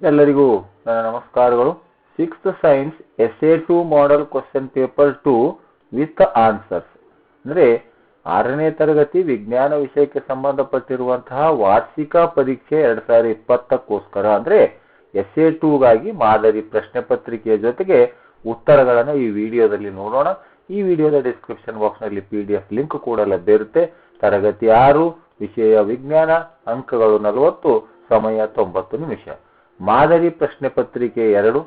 ಎಲ್ಲರಿಗೂ ನನ್ನ ನಮಸ್ಕಾರಗಳು. 6th science SA2 model question paper 2 with answers ಅಂದ್ರೆ 6ನೇ ತರಗತಿ ವಿಜ್ಞಾನ ವಿಷಯಕ್ಕೆ ಸಂಬಂಧಪಟ್ಟಿರುವಂತಹ ವಾರ್ಷಿಕ ಪರೀಕ್ಷೆ 2020ಕ್ಕೋಸ್ಕರ ಅಂದ್ರೆ SA2 ಗಾಗಿ ಮಾದರಿ ಪ್ರಶ್ನೆ ಪತ್ರಿಕೆಯ ಜೊತೆಗೆ ಉತ್ತರಗಳನ್ನು ಈ ವಿಡಿಯೋದಲ್ಲಿ ನೋಡೋಣ. ಈ ವಿಡಿಯೋದ ಡಿಸ್ಕ್ರಿಪ್ಷನ್ ಬಾಕ್ಸ್ ನಲ್ಲಿ PDF ಲಿಂಕ್ ಕೂಡ ಲಭ್ಯ ಇರುತ್ತೆ. ತರಗತಿ 6 ವಿಷಯ ವಿಜ್ಞಾನ, ಅಂಕಗಳು 40, ಸಮಯ 90 ನಿಮಿಷ. ಮಾದರಿ ಪ್ರಶ್ನೆ ಪತ್ರಿಕೆ 2.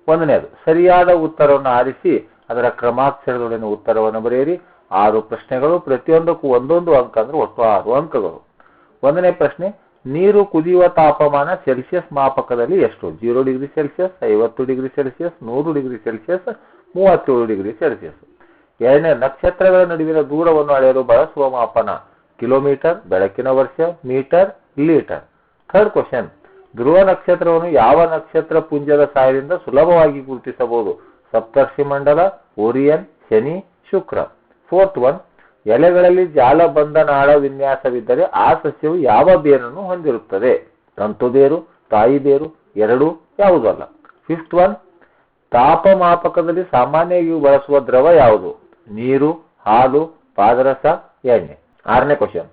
ಒಂದನೇದು ಸರಿಯಾದ ಉತ್ತರವನ್ನು ಆರಿಸಿ ಅದರ ಕ್ರಮಾಕ್ಷರದೊಡನೆ ಉತ್ತರವನ್ನು ಬರೆಯಿರಿ. 6 ಪ್ರಶ್ನೆಗಳು, ಪ್ರತಿಯೊಂದಕ್ಕೂ ಒಂದೊಂದು ಅಂಕ ಅಂದ್ರೆ ಒಟ್ಟು 6 ಅಂಕಗಳು. ಒಂದನೇ ಪ್ರಶ್ನೆ, ನೀರು ಕುದಿಯುವ ತಾಪಮಾನ ಸೆಲ್ಸಿಯಸ್ ಮಾಪಕದಲ್ಲಿ ಎಷ್ಟು? 0 degree Celsius, 50 degree Celsius, 100 degree Celsius, 37 degree Celsius. ಎರಡನೇ, ನಕ್ಷತ್ರಗಳ ನಡುವಿನ ದೂರವನ್ನು ಅಳೆಯಲು ಬಳಸುವ ಮಾಪನ ಕಿಲೋಮೀಟರ್, ಬೆಳಕಿನ ವರ್ಷ, ಮೀಟರ್, ಲೀಟರ್. ಥರ್ಡ್ ಕ್ವಶನ್, ಧ್ರುವ ನಕ್ಷತ್ರವನ್ನು ಯಾವ ನಕ್ಷತ್ರ ಪುಂಜದ ಸಹಾಯದಿಂದ ಸುಲಭವಾಗಿ ಗುರುತಿಸಬಹುದು? ಸಪ್ತರ್ಷಿ ಮಂಡಲ, ಓರಿಯನ್, ಶನಿ, ಶುಕ್ರ. ಫೋರ್ತ್ ಒನ್, ಎಲೆಗಳಲ್ಲಿ ಜಾಲಬಂಧ ನಾಳ ವಿನ್ಯಾಸವಿದ್ದರೆ ಆ ಸಸ್ಯವು ಯಾವ ಬೇರನ್ನು ಹೊಂದಿರುತ್ತದೆ? ತಂತು ಬೇರು, ತಾಯಿ ಬೇರು, ಎರಡೂ, ಯಾವುದೂ ಅಲ್ಲ. ಫಿಫ್ತ್ ಒನ್, ತಾಪಮಾಪಕದಲ್ಲಿ ಸಾಮಾನ್ಯವಾಗಿ ಬಳಸುವ ದ್ರವ ಯಾವುದು? ನೀರು, ಹಾಲು, ಪಾದರಸ, ಎಣ್ಣೆ. 6ನೇ ಕ್ವಶನ್,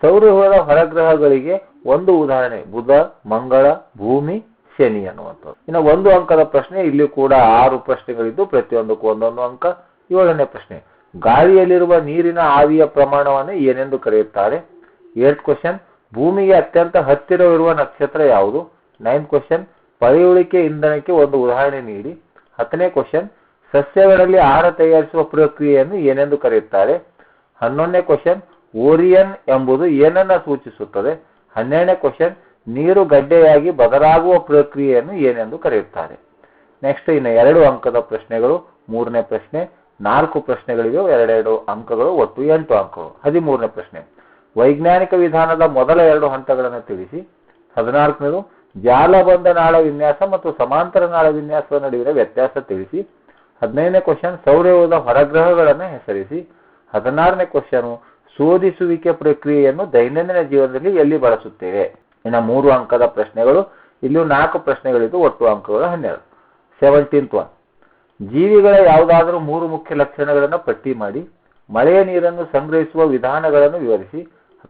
ಸೌರವ್ಯೂಹದ ಹೊರಗ್ರಹಗಳಿಗೆ ಒಂದು ಉದಾಹರಣೆ ಬುಧ, ಮಂಗಳ, ಭೂಮಿ, ಶನಿ ಅನ್ನುವಂಥದ್ದು. ಇನ್ನು 1 ಅಂಕದ ಪ್ರಶ್ನೆ, ಇಲ್ಲಿ ಕೂಡ 6 ಪ್ರಶ್ನೆಗಳಿದ್ದು ಪ್ರತಿಯೊಂದಕ್ಕೂ ಒಂದೊಂದು ಅಂಕ. 7ನೇ ಪ್ರಶ್ನೆ, ಗಾಳಿಯಲ್ಲಿರುವ ನೀರಿನ ಆವಿಯ ಪ್ರಮಾಣವನ್ನು ಏನೆಂದು ಕರೆಯುತ್ತಾರೆ? 8th ಕ್ವಶನ್, ಭೂಮಿಗೆ ಅತ್ಯಂತ ಹತ್ತಿರವಿರುವ ನಕ್ಷತ್ರ ಯಾವುದು? 9th ಕ್ವಶನ್, ಪಳೆಯುಳಿಕೆ ಇಂಧನಕ್ಕೆ ಒಂದು ಉದಾಹರಣೆ ನೀಡಿ. 10ನೇ ಕ್ವಶನ್, ಸಸ್ಯಗಳಲ್ಲಿ ಆಹಾರ ತಯಾರಿಸುವ ಪ್ರಕ್ರಿಯೆಯನ್ನು ಏನೆಂದು ಕರೆಯುತ್ತಾರೆ? 11ನೇ ಕ್ವಶನ್, ಓರಿಯನ್ ಎಂಬುದು ಏನನ್ನ ಸೂಚಿಸುತ್ತದೆ? 12ನೇ ಕ್ವಶನ್, ನೀರು ಗಡ್ಡೆಯಾಗಿ ಬದಲಾಗುವ ಪ್ರಕ್ರಿಯೆಯನ್ನು ಏನೆಂದು ಕರೆಯುತ್ತಾರೆ? ನೆಕ್ಸ್ಟ್ ಇನ್ನು 2 ಅಂಕದ ಪ್ರಶ್ನೆಗಳು. 3ನೇ ಪ್ರಶ್ನೆ, 4 ಪ್ರಶ್ನೆಗಳಿವೆ, 2 ಅಂಕಗಳು, ಒಟ್ಟು 8 ಅಂಕಗಳು. 13ನೇ ಪ್ರಶ್ನೆ, ವೈಜ್ಞಾನಿಕ ವಿಧಾನದ ಮೊದಲ 2 ಹಂತಗಳನ್ನು ತಿಳಿಸಿ. 14ನೇದು, ಜಾಲಬಂಧ ನಾಳ ವಿನ್ಯಾಸ ಮತ್ತು ಸಮಾಂತರ ನಾಳ ವಿನ್ಯಾಸದ ನಡುವಿನ ವ್ಯತ್ಯಾಸ ತಿಳಿಸಿ. 15ನೇ ಕ್ವಶನ್, ಸೌರವ್ಯೂಹದ ಹೊರಗ್ರಹಗಳನ್ನು ಹೆಸರಿಸಿ. 16ನೇ ಕ್ವಶನ್, ಶೋಧಿಸುವಿಕೆ ಪ್ರಕ್ರಿಯೆಯನ್ನು ದೈನಂದಿನ ಜೀವನದಲ್ಲಿ ಎಲ್ಲಿ ಬಳಸುತ್ತೇವೆ? ಇನ್ನು 3 ಅಂಕದ ಪ್ರಶ್ನೆಗಳು. ಇಲ್ಲಿಯೂ 4 ಪ್ರಶ್ನೆಗಳಿದ್ದು ಒಟ್ಟು ಅಂಕಗಳು 12. 17th ಒನ್, ಜೀವಿಗಳ ಯಾವುದಾದರೂ 3 ಮುಖ್ಯ ಲಕ್ಷಣಗಳನ್ನು ಪಟ್ಟಿ ಮಾಡಿ. ಮಳೆಯ ನೀರನ್ನು ಸಂಗ್ರಹಿಸುವ ವಿಧಾನಗಳನ್ನು ವಿವರಿಸಿ.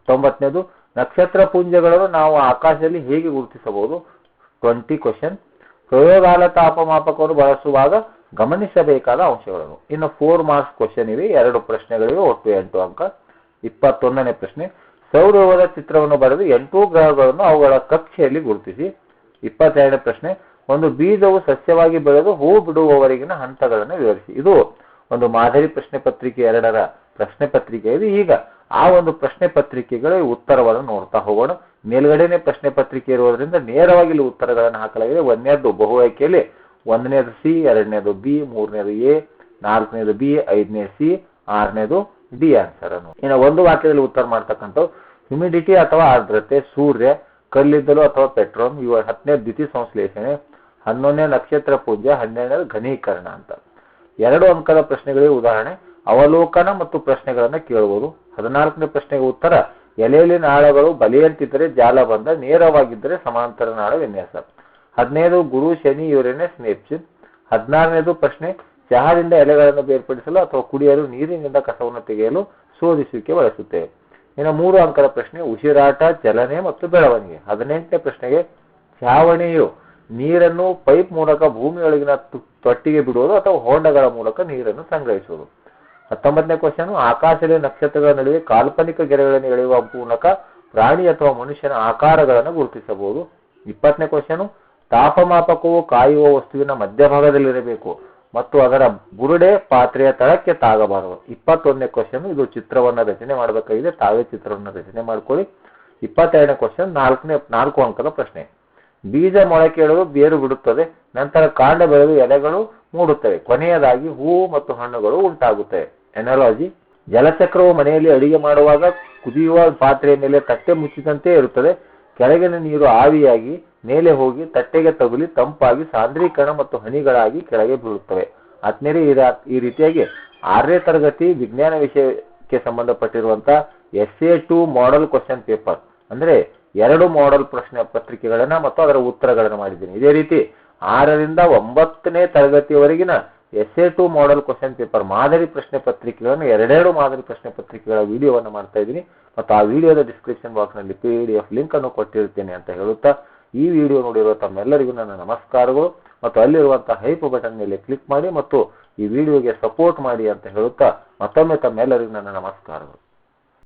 19ನೇದು, ನಕ್ಷತ್ರ ಪುಂಜಗಳನ್ನು ನಾವು ಆಕಾಶದಲ್ಲಿ ಹೇಗೆ ಗುರುತಿಸಬಹುದು? 20 ಕ್ವಶನ್, ಪ್ರಯೋಗಾಲ ತಾಪಮಾಪಕವನ್ನು ಬಳಸುವಾಗ ಗಮನಿಸಬೇಕಾದ ಅಂಶಗಳನ್ನು. ಇನ್ನು 4 ಮಾರ್ಕ್ಸ್ ಕ್ವಶನ್ ಇವೆ, 2 ಪ್ರಶ್ನೆಗಳಿವೆ, ಒಟ್ಟು 8 ಅಂಕ. 21ನೇ ಪ್ರಶ್ನೆ, ಸೌರವ್ಯೂಹದ ಚಿತ್ರವನ್ನು ಬರೆದು 8 ಗ್ರಹಗಳನ್ನು ಅವುಗಳ ಕಕ್ಷೆಯಲ್ಲಿ ಗುರುತಿಸಿ. 22ನೇ ಪ್ರಶ್ನೆ, ಒಂದು ಬೀಜವು ಸಸ್ಯವಾಗಿ ಬೆಳೆದು ಹೂ ಬಿಡುವವರೆಗಿನ ಹಂತಗಳನ್ನು ವಿವರಿಸಿ. ಇದು ಒಂದು ಮಾದರಿ ಪ್ರಶ್ನೆ ಪತ್ರಿಕೆ 2ರ ಪ್ರಶ್ನೆ ಪತ್ರಿಕೆ ಇದೆ. ಈಗ ಆ ಒಂದು ಪ್ರಶ್ನೆ ಪತ್ರಿಕೆಗಳ ಉತ್ತರವನ್ನು ನೋಡ್ತಾ ಹೋಗೋಣ. ಮೇಲ್ಗಡೆನೆ ಪ್ರಶ್ನೆ ಪತ್ರಿಕೆ ಇರುವುದರಿಂದ ನೇರವಾಗಿ ಇಲ್ಲಿ ಉತ್ತರಗಳನ್ನು ಹಾಕಲಾಗಿದೆ. 1ನೇದು ಬಹು ಆಯ್ಕೆಯಲ್ಲಿ 1ನೇದು ಸಿ, 2ನೇದು ಬಿ, 3ನೇದು ಎ, 4ನೇದು ಬಿ, 5ನೇ ಸಿ, 6ನೇದು ಡಿ ಆನ್ಸರ್ ಅನ್ನು. ಇನ್ನು ಒಂದು ವಾಕ್ಯದಲ್ಲಿ ಉತ್ತರ ಮಾಡ್ತಕ್ಕಂಥ ಹ್ಯುಮಿಡಿಟಿ ಅಥವಾ ಆರ್ದ್ರತೆ, ಸೂರ್ಯ, ಕಲ್ಲಿದ್ದಲು ಅಥವಾ ಪೆಟ್ರೋಲ್, ಇವ 10ನೇ ದ್ಯುತಿ ಸಂಶ್ಲೇಷಣೆ, 11ನೇ ನಕ್ಷತ್ರ ಪುಂಜ, 12ನೇ ಘನೀಕರಣ ಅಂತ. 2 ಅಂಕದ ಪ್ರಶ್ನೆಗಳಿಗೆ ಉದಾಹರಣೆ ಅವಲೋಕನ ಮತ್ತು ಪ್ರಶ್ನೆಗಳನ್ನು ಕೇಳುವುದು. 14ನೇ ಪ್ರಶ್ನೆಗೆ ಉತ್ತರ, ಎಲೆಯಲ್ಲಿ ನಾಳಗಳು ಬಲಿಯಂತಿದ್ದರೆ ಜಾಲಬಂಧ, ನೇರವಾಗಿದ್ದರೆ ಸಮಾಂತರ ನಾಳ ವಿನ್ಯಾಸ. 15ನೇದು ಗುರು, ಶನಿ, ಯುರೇನಸ್, ನೆಪ್ಚೂನ್. 16ನೇದು ಪ್ರಶ್ನೆ, ಚಹಾದಿಂದ ಎಲೆಗಳನ್ನು ಬೇರ್ಪಡಿಸಲು ಅಥವಾ ಕುಡಿಯಲು ನೀರಿನಿಂದ ಕಸವನ್ನು ತೆಗೆಯಲು ಶೋಧಿಸುವಿಕೆ ಬಳಸುತ್ತೇವೆ. ಇನ್ನು 3 ಅಂಕದ ಪ್ರಶ್ನೆ, ಉಸಿರಾಟ, ಚಲನೆ ಮತ್ತು ಬೆಳವಣಿಗೆ. 18ನೇ ಪ್ರಶ್ನೆಗೆ, ಛಾವಣಿಯು ನೀರನ್ನು ಪೈಪ್ ಮೂಲಕ ಭೂಮಿಯೊಳಗಿನ ತೊಟ್ಟಿಗೆ ಬಿಡುವುದು ಅಥವಾ ಹೊಂಡಗಳ ಮೂಲಕ ನೀರನ್ನು ಸಂಗ್ರಹಿಸುವುದು. 19ನೇ ಕ್ವಶನ್, ಆಕಾಶದಲ್ಲಿ ನಕ್ಷತ್ರಗಳ ನಡುವೆ ಕಾಲ್ಪನಿಕ ಗೆರೆಗಳನ್ನು ಎಳೆಯುವ ಮೂಲಕ ಪ್ರಾಣಿ ಅಥವಾ ಮನುಷ್ಯನ ಆಕಾರಗಳನ್ನು ಗುರುತಿಸಬಹುದು. 20ನೇ ಕ್ವಶನ್, ತಾಪಮಾಪಕವು ಕಾಯುವ ವಸ್ತುವಿನ ಮಧ್ಯಭಾಗದಲ್ಲಿರಬೇಕು ಮತ್ತು ಅದರ ಬುರುಡೆ ಪಾತ್ರೆಯ ತಳಕ್ಕೆ ತಾಗಬಾರದು. 21ನೇ ಕ್ವಶನ್, ಇದು ಚಿತ್ರವನ್ನು ರಚನೆ ಮಾಡಬೇಕಾಗಿದೆ, ತಾವೇ ಚಿತ್ರವನ್ನು ರಚನೆ ಮಾಡ್ಕೊಳ್ಳಿ. 22ನೇ ಕ್ವಶನ್, 4 ಅಂಕದ ಪ್ರಶ್ನೆ, ಬೀಜ ಮೊಳಕೆಯೊಳಗೆ ಬೇರು ಬಿಡುತ್ತದೆ, ನಂತರ ಕಾಂಡ ಬೆಳೆದು ಎಲೆಗಳು ಮೂಡುತ್ತವೆ, ಕೊನೆಯದಾಗಿ ಹೂವು ಮತ್ತು ಹಣ್ಣುಗಳು ಉಂಟಾಗುತ್ತವೆ. ಎನಾಲಜಿ, ಜಲಚಕ್ರವು ಮನೆಯಲ್ಲಿ ಅಡಿಗೆ ಮಾಡುವಾಗ ಕುದಿಯುವ ಪಾತ್ರೆಯ ಮೇಲೆ ತಟ್ಟೆ ಮುಚ್ಚಿದಂತೆ ಇರುತ್ತದೆ. ಕೆಳಗಿನ ನೀರು ಆವಿಯಾಗಿ ಮೇಲೆ ಹೋಗಿ ತಟ್ಟೆಗೆ ತಗುಲಿ ತಂಪಾಗಿ ಸಾಂದ್ರೀಕರಣ ಮತ್ತು ಹನಿಗಳಾಗಿ ಕೆಳಗೆ ಬೀಳುತ್ತವೆ. ಆತ್ಮೀಯರೇ, ಈ ರೀತಿಯಾಗಿ 6ನೇ ತರಗತಿ ವಿಜ್ಞಾನ ವಿಷಯಕ್ಕೆ ಸಂಬಂಧಪಟ್ಟಿರುವಂತಹ SA2 ಮಾಡೆಲ್ ಕ್ವಶನ್ ಪೇಪರ್ ಅಂದ್ರೆ 2 ಮಾಡೆಲ್ ಪ್ರಶ್ನೆ ಪತ್ರಿಕೆಗಳನ್ನ ಮತ್ತು ಅದರ ಉತ್ತರಗಳನ್ನು ಮಾಡಿದ್ದೀನಿ. ಇದೇ ರೀತಿ 6ರಿಂದ 9ನೇ ತರಗತಿಯವರೆಗಿನ SA2 ಮಾಡೆಲ್ ಕ್ವಶನ್ ಪೇಪರ್ ಮಾದರಿ ಪ್ರಶ್ನೆ ಪತ್ರಿಕೆಗಳನ್ನು 2 ಮಾದರಿ ಪ್ರಶ್ನೆ ಪತ್ರಿಕೆಗಳ ವಿಡಿಯೋವನ್ನು ಮಾಡ್ತಾ ಇದ್ದೀನಿ ಮತ್ತು ಆ ವಿಡಿಯೋದ ಡಿಸ್ಕ್ರಿಪ್ಷನ್ ಬಾಕ್ಸ್ನಲ್ಲಿ PDF ಲಿಂಕ್ ಅನ್ನು ಕೊಟ್ಟಿರ್ತೇನೆ ಅಂತ ಹೇಳುತ್ತಾ ಈ ವಿಡಿಯೋ ನೋಡಿರುವ ತಮ್ಮೆಲ್ಲರಿಗೂ ನನ್ನ ನಮಸ್ಕಾರಗಳು ಮತ್ತು ಅಲ್ಲಿರುವಂತಹ ಹೈಪ್ ಬಟನ್ ಮೇಲೆ ಕ್ಲಿಕ್ ಮಾಡಿ ಮತ್ತು ಈ ವಿಡಿಯೋಗೆ ಸಪೋರ್ಟ್ ಮಾಡಿ ಅಂತ ಹೇಳುತ್ತಾ ಮತ್ತೊಮ್ಮೆ ತಮ್ಮೆಲ್ಲರಿಗೂ ನನ್ನ ನಮಸ್ಕಾರಗಳು.